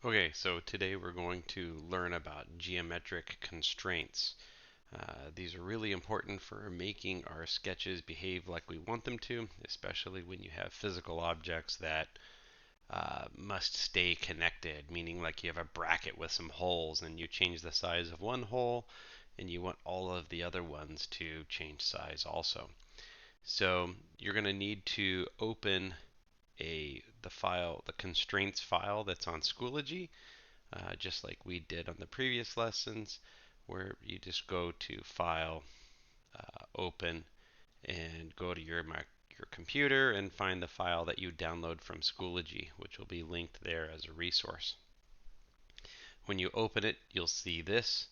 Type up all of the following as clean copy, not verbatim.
Okay, so today we're going to learn about geometric constraints. These are really important for making our sketches behave like we want them to, especially when you have physical objects that must stay connected, meaning like you have a bracket with some holes and you change the size of one hole and you want all of the other ones to change size also. So you're going to need to open the constraints file that's on Schoology, just like we did on the previous lessons, where you just go to File, Open, and go to your computer and find the file that you download from Schoology, which will be linked there as a resource. When you open it, you'll see this,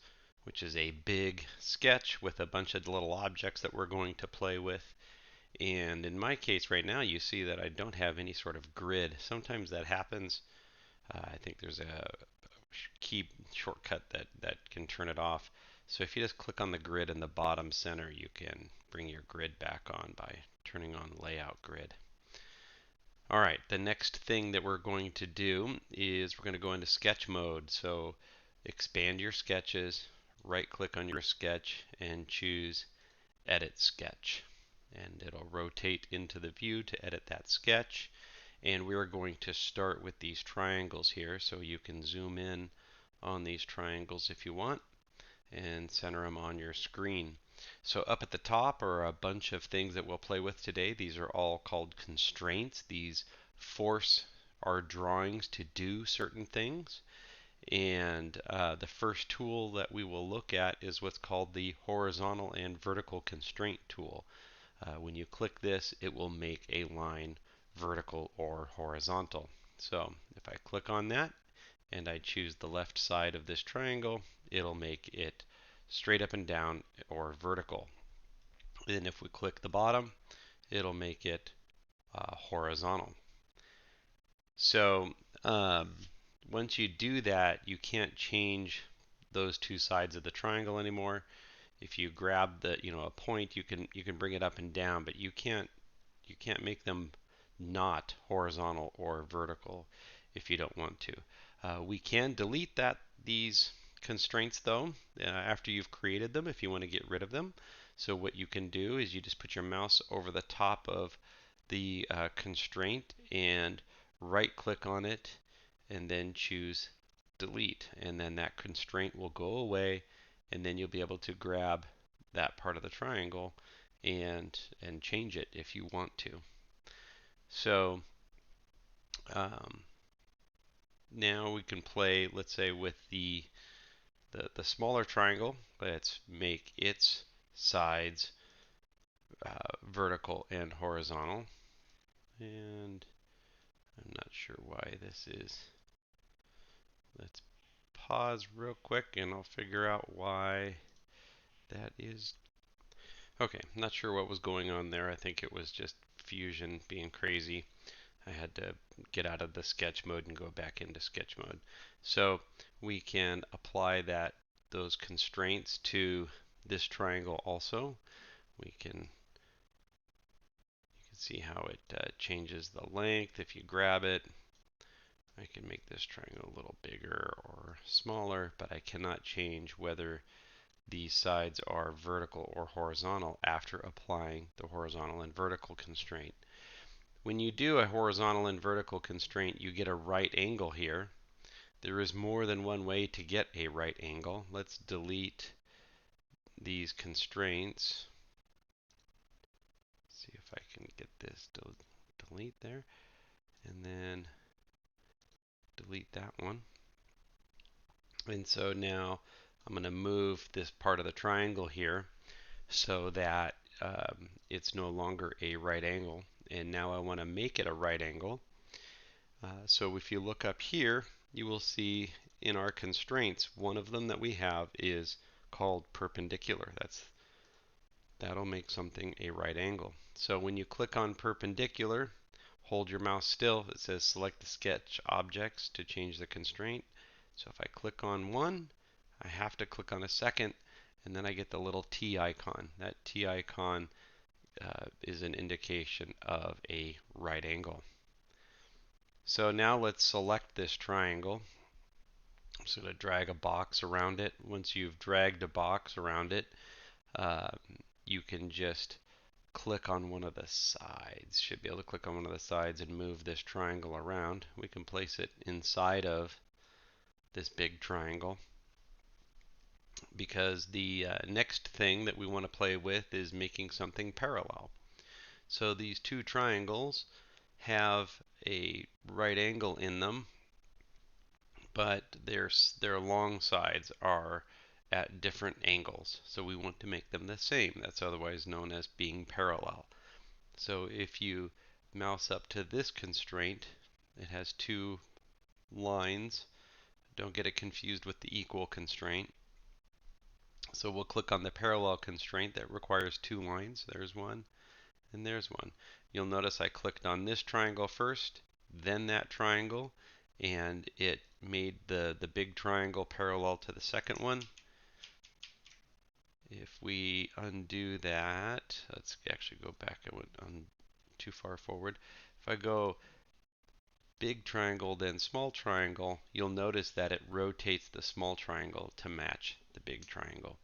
which is a big sketch with a bunch of little objects that we're going to play with. And in my case right now, you see that I don't have any sort of grid. Sometimes that happens. I think there's a key shortcut that can turn it off. So if you just click on the grid in the bottom center, you can bring your grid back on by turning on Layout Grid. All right, the next thing that we're going to do is we're going to go into sketch mode. So expand your sketches, right click on your sketch and choose Edit Sketch. And it'll rotate into the view to edit that sketch. And we are going to start with these triangles here, so you can zoom in on these triangles if you want and center them on your screen. So up at the top are a bunch of things that we'll play with today. These are all called constraints. These force our drawings to do certain things. And the first tool that we will look at is what's called the horizontal and vertical constraint tool. When you click this, it will make a line vertical or horizontal. So if I click on that and I choose the left side of this triangle, it'll make it straight up and down or vertical. Then if we click the bottom, it'll make it horizontal. So once you do that, you can't change those two sides of the triangle anymore. If you grab a point, you can bring it up and down, but you can't make them not horizontal or vertical if you don't want to. We can delete these constraints though after you've created them if you want to get rid of them. So what you can do is you just put your mouse over the top of the constraint and right click on it and then choose delete, and then that constraint will go away, and then you'll be able to grab that part of the triangle and change it if you want to. So um, now we can play, let's say, with the smaller triangle. Let's make its sides vertical and horizontal. And I'm not sure why this is. Let's pause real quick and I'll figure out why that is. Okay, not sure what was going on there. I think it was just Fusion being crazy. I had to get out of the sketch mode and go back into sketch mode. So we can apply those constraints to this triangle also. You can see how it changes the length if you grab it. I can make this triangle a little bigger or smaller, but I cannot change whether these sides are vertical or horizontal after applying the horizontal and vertical constraint. When you do a horizontal and vertical constraint, you get a right angle here. There is more than one way to get a right angle. Let's delete these constraints. See if I can get this to delete there. And then delete that one. And so now I'm going to move this part of the triangle here so that it's no longer a right angle. And now I want to make it a right angle. So if you look up here, you will see in our constraints, one of them that we have is called perpendicular. That'll make something a right angle. So when you click on perpendicular, hold your mouse still. It says select the sketch objects to change the constraint. So if I click on one, I have to click on a second, and then I get the little T icon. That T icon is an indication of a right angle. So now let's select this triangle I'm just going to drag a box around it. Once you've dragged a box around it, uh, you can just click on one of the sides. Should be able to click on one of the sides and move this triangle around. We can place it inside of this big triangle, because the next thing that we want to play with is making something parallel. So these two triangles have a right angle in them, but their long sides are at different angles. So we want to make them the same. That's otherwise known as being parallel. So if you mouse up to this constraint, it has two lines. Don't get it confused with the equal constraint. So we'll click on the parallel constraint that requires two lines. There's one, and there's one. You'll notice I clicked on this triangle first, then that triangle, and it made the big triangle parallel to the second one. If we undo that, let's actually go back. I went on too far forward. If I go big triangle, then small triangle, you'll notice that it rotates the small triangle to match the big triangle.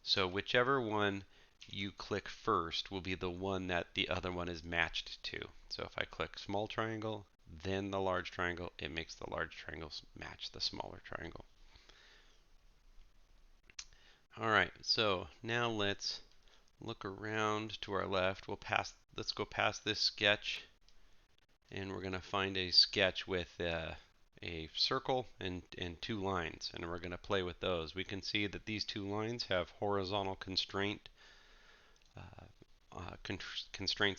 So whichever one you click first will be the one that the other one is matched to. So if I click small triangle, then the large triangle, it makes the large triangles match the smaller triangle. All right, so now let's look around to our left. Let's go past this sketch, and we're going to find a sketch with a circle and two lines, and we're going to play with those. We can see that these two lines have horizontal constraints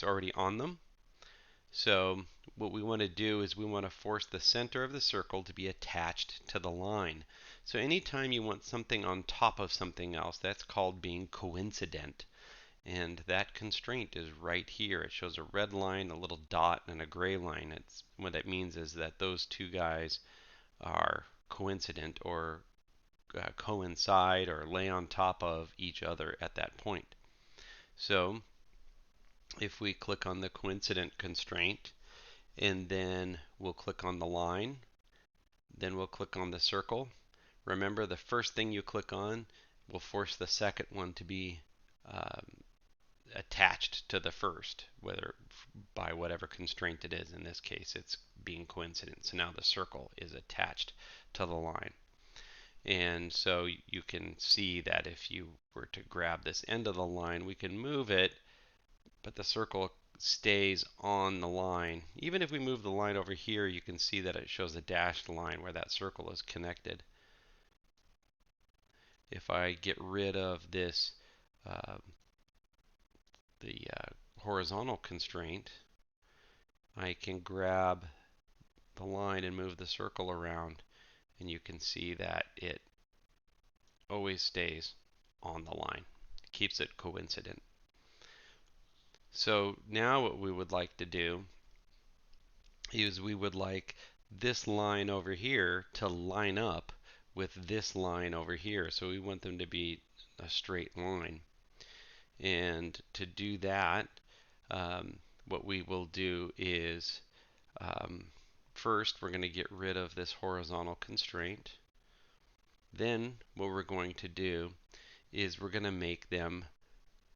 already on them. So what we want to do is we want to force the center of the circle to be attached to the line. So anytime you want something on top of something else, that's called being coincident. And that constraint is right here. It shows a red line, a little dot, and a gray line. What that means is that those two guys are coincident, or coincide, or lay on top of each other at that point. So if we click on the coincident constraint, and then we'll click on the line, then we'll click on the circle. Remember, the first thing you click on will force the second one to be attached to the first, whether by whatever constraint it is. In this case, it's being coincident. So now the circle is attached to the line. And so you can see that if you were to grab this end of the line, we can move it, but the circle stays on the line. Even if we move the line over here, you can see that it shows a dashed line where that circle is connected. If I get rid of this, the horizontal constraint, I can grab the line and move the circle around, and you can see that it always stays on the line. It keeps it coincident. So now what we would like to do is we would like this line over here to line up with this line over here. So we want them to be a straight line. And to do that, what we will do is first we're going to get rid of this horizontal constraint. Then what we're going to do is we're going to make them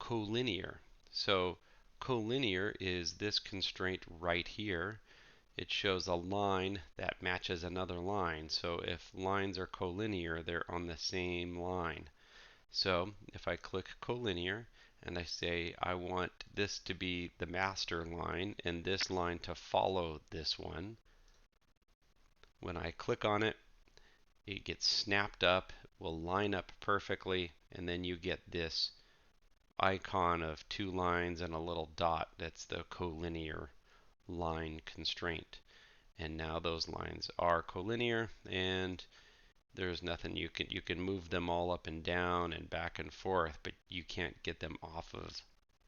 collinear. So collinear is this constraint right here. It shows a line that matches another line. So if lines are collinear, they're on the same line. So if I click collinear and I say I want this to be the master line and this line to follow this one, when I click on it, it gets snapped up, will line up perfectly, and then you get this icon of two lines and a little dot. That's the collinear line constraint. And now those lines are collinear, and there's nothing you can move them all up and down and back and forth, but you can't get them off of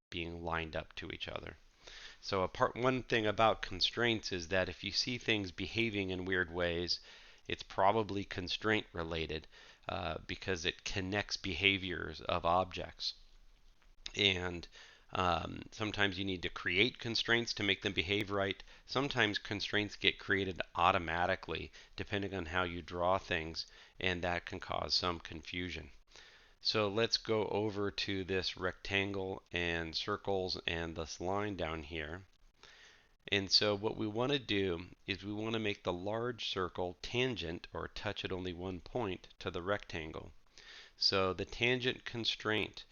being lined up to each other. So one thing about constraints is that if you see things behaving in weird ways, it's probably constraint related, because it connects behaviors of objects. And Sometimes you need to create constraints to make them behave right. Sometimes constraints get created automatically depending on how you draw things, and that can cause some confusion. So let's go over to this rectangle and circles and this line down here. And so what we want to do is we want to make the large circle tangent, or touch at only one point, to the rectangle. So the tangent constraint,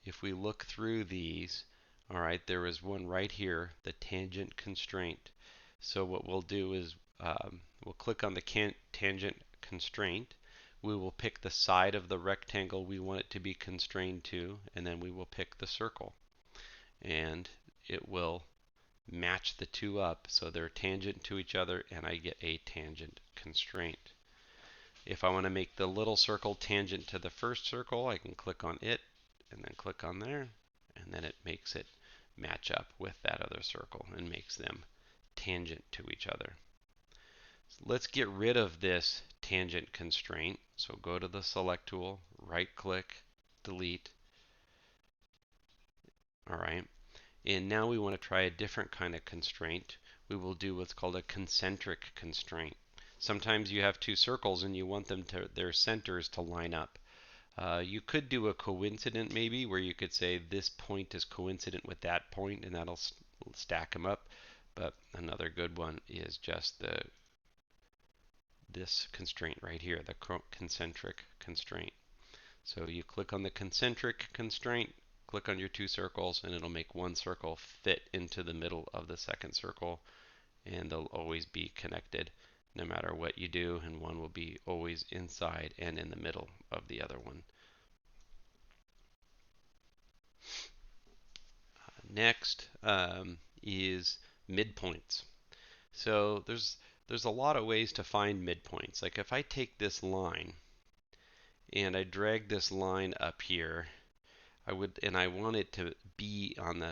if we look through these, all right, there is one right here, the tangent constraint. So what we'll do is we'll click on the tangent constraint. We will pick the side of the rectangle we want it to be constrained to, and then we will pick the circle. And it will match the two up so they're tangent to each other, and I get a tangent constraint. If I want to make the little circle tangent to the first circle, I can click on it and then click on there, and then it makes it match up with that other circle and makes them tangent to each other. So let's get rid of this tangent constraint. So go to the select tool, right click, delete. All right. And now we want to try a different kind of constraint. We will do what's called a concentric constraint. Sometimes you have two circles and you want them to their centers to line up. You could do a coincident maybe, where you could say this point is coincident with that point, and that'll stack them up. But another good one is just this constraint right here, the concentric constraint. So you click on the concentric constraint, click on your two circles, and it'll make one circle fit into the middle of the second circle, and they'll always be connected no matter what you do, and one will be always inside and in the middle of the other one. Next is midpoints. So there's a lot of ways to find midpoints. Like if I take this line and I drag this line up here, I want it to be on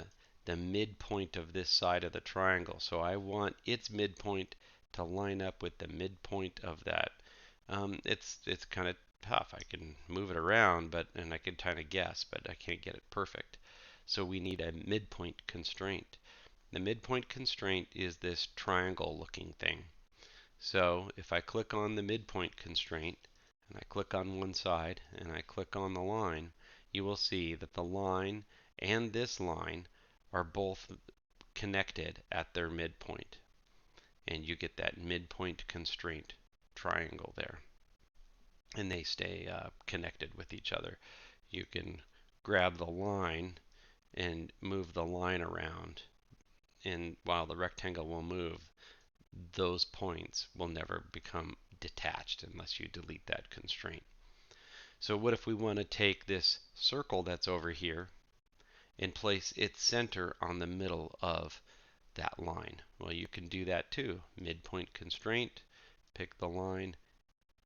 the midpoint of this side of the triangle. So I want its midpoint to line up with the midpoint of that. It's kind of tough. I can move it around, and I can kind of guess, but I can't get it perfect. So we need a midpoint constraint. The midpoint constraint is this triangle looking thing. So if I click on the midpoint constraint, and I click on one side, and I click on the line, you will see that the line and this line are both connected at their midpoint. And you get that midpoint constraint triangle there. And they stay connected with each other. You can grab the line and move the line around, and while the rectangle will move, those points will never become detached unless you delete that constraint. So what if we want to take this circle that's over here and place its center on the middle of that line? Well, you can do that too. Midpoint constraint, pick the line,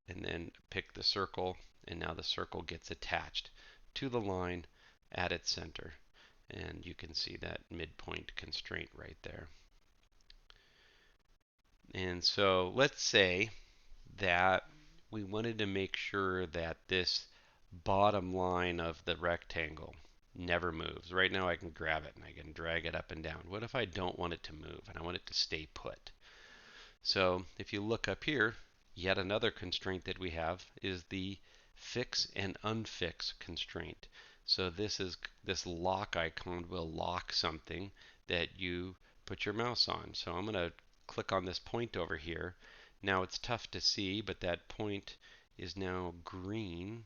and then pick the circle, and now the circle gets attached to the line at its center. And you can see that midpoint constraint right there. And so let's say that we wanted to make sure that this bottom line of the rectangle never moves. Right now I can grab it and I can drag it up and down. What if I don't want it to move and I want it to stay put? So if you look up here, yet another constraint that we have is the fix and unfix constraint. So this lock icon will lock something that you put your mouse on. So I'm going to click on this point over here. Now it's tough to see, but that point is now green.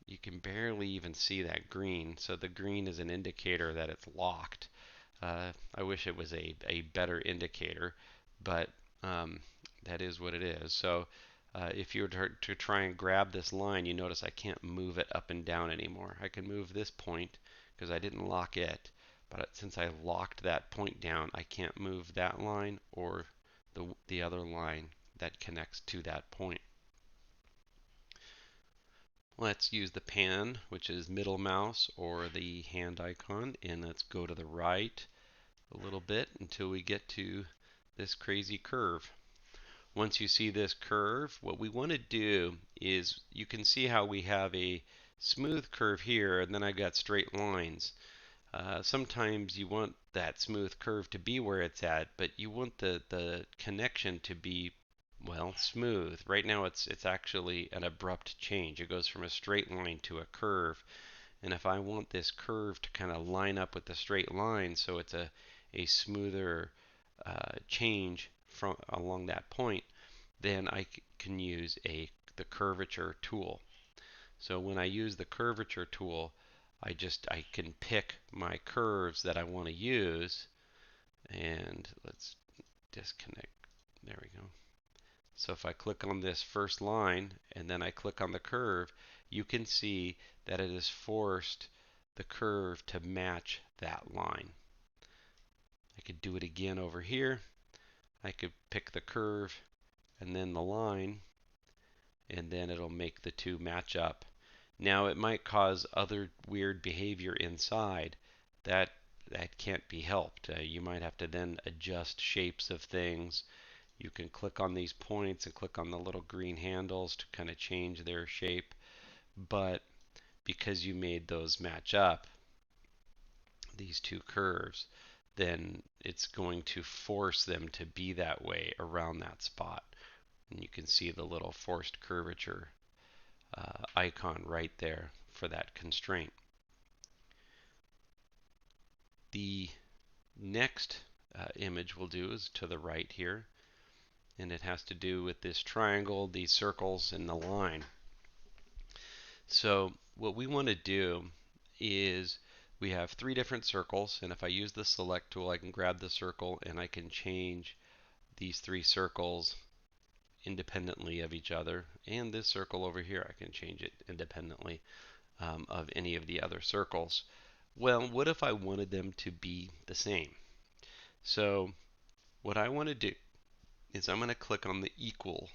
You can barely even see that green. So the green is an indicator that it's locked. I wish it was a better indicator, but that is what it is. So if you were to try and grab this line, you notice I can't move it up and down anymore. I can move this point because I didn't lock it, but since I locked that point down, I can't move that line or the other line that connects to that point. Let's use the pan, which is middle mouse, or the hand icon, and let's go to the right a little bit until we get to this crazy curve. Once you see this curve, what we want to do is, you can see how we have a smooth curve here, and then I've got straight lines. Sometimes you want that smooth curve to be where it's at, but you want the connection to be, well, smooth. Right now it's actually an abrupt change. It goes from a straight line to a curve. And if I want this curve to kind of line up with the straight line so it's a smoother change from along that point, then I can use the curvature tool. So when I use the curvature tool, I can pick my curves that I want to use, and let's disconnect. There we go. So if I click on this first line and then I click on the curve, you can see that it has forced the curve to match that line. I could do it again over here. I could pick the curve and then the line, and then it'll make the two match up. Now it might cause other weird behavior inside that can't be helped. You might have to then adjust shapes of things. You can click on these points and click on the little green handles to kind of change their shape, but because you made those match up, these two curves, then it's going to force them to be that way around that spot. And you can see the little forced curvature icon right there for that constraint. The next image we'll do is to the right here, and it has to do with this triangle, these circles, and the line. So what we want to do is we have three different circles, and if I use the select tool, I can grab the circle and I can change these three circles independently of each other, and this circle over here I can change it independently of any of the other circles. Well, what if I wanted them to be the same? So what I want to do is I'm going to click on the equal,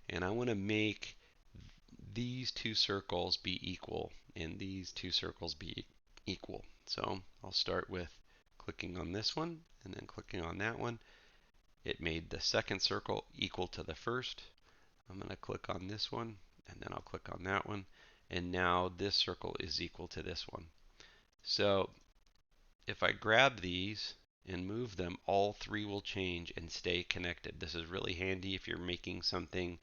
and I want to make these two circles be equal and these two circles be equal. So I'll start with clicking on this one and then clicking on that one. It made the second circle equal to the first. I'm going to click on this one and then I'll click on that one, and now this circle is equal to this one. So if I grab these and move them, all three will change and stay connected. This is really handy if you're making something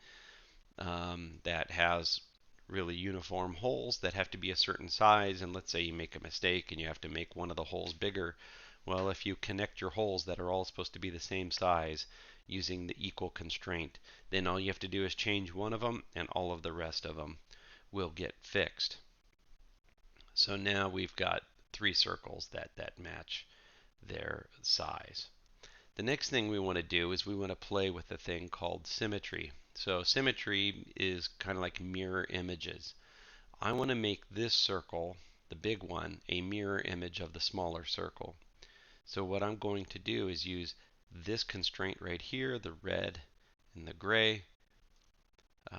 that has really uniform holes that have to be a certain size, and let's say you make a mistake and you have to make one of the holes bigger. Well, if you connect your holes that are all supposed to be the same size using the equal constraint, then all you have to do is change one of them and all of the rest of them will get fixed. So now we've got three circles that match their size. The next thing we want to do is we want to play with a thing called symmetry. So symmetry is kind of like mirror images. I want to make this circle, the big one, a mirror image of the smaller circle. So what I'm going to do is use this constraint right here, the red and the gray,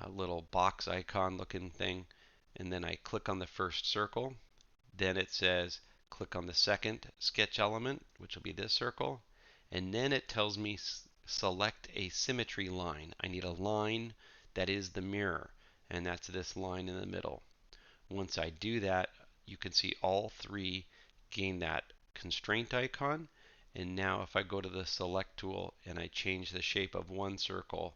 little box icon looking thing, and then I click on the first circle. Then it says click on the second sketch element, which will be this circle, and then it tells me select a symmetry line. I need a line that is the mirror, and that's this line in the middle. Once I do that, you can see all three gain that constraint icon, and now if I go to the select tool and I change the shape of one circle,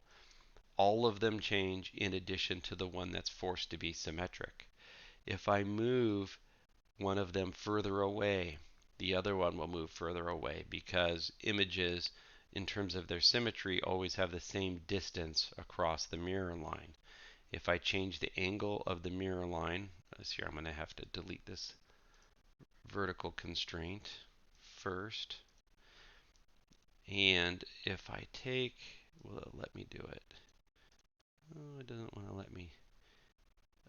all of them change in addition to the one that's forced to be symmetric. If I move one of them further away, the other one will move further away, because images in terms of their symmetry always have the same distance across the mirror line. If I change the angle of the mirror line, let's see, I'm going to have to delete this vertical constraint first. And if I take, will it let me do it? Oh, it doesn't want to let me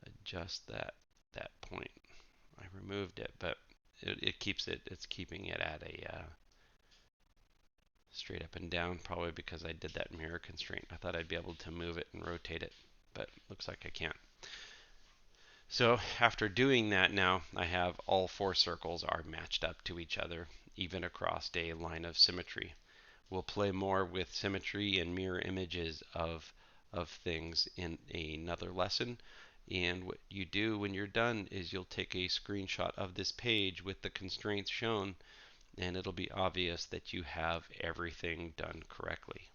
adjust that point. I removed it, but it's keeping it at a straight up and down, probably because I did that mirror constraint. I thought I'd be able to move it and rotate it, but looks like I can't. So after doing that, now I have all four circles are matched up to each other, even across a line of symmetry. We'll play more with symmetry and mirror images of things in another lesson. And what you do when you're done is you'll take a screenshot of this page with the constraints shown, and it'll be obvious that you have everything done correctly.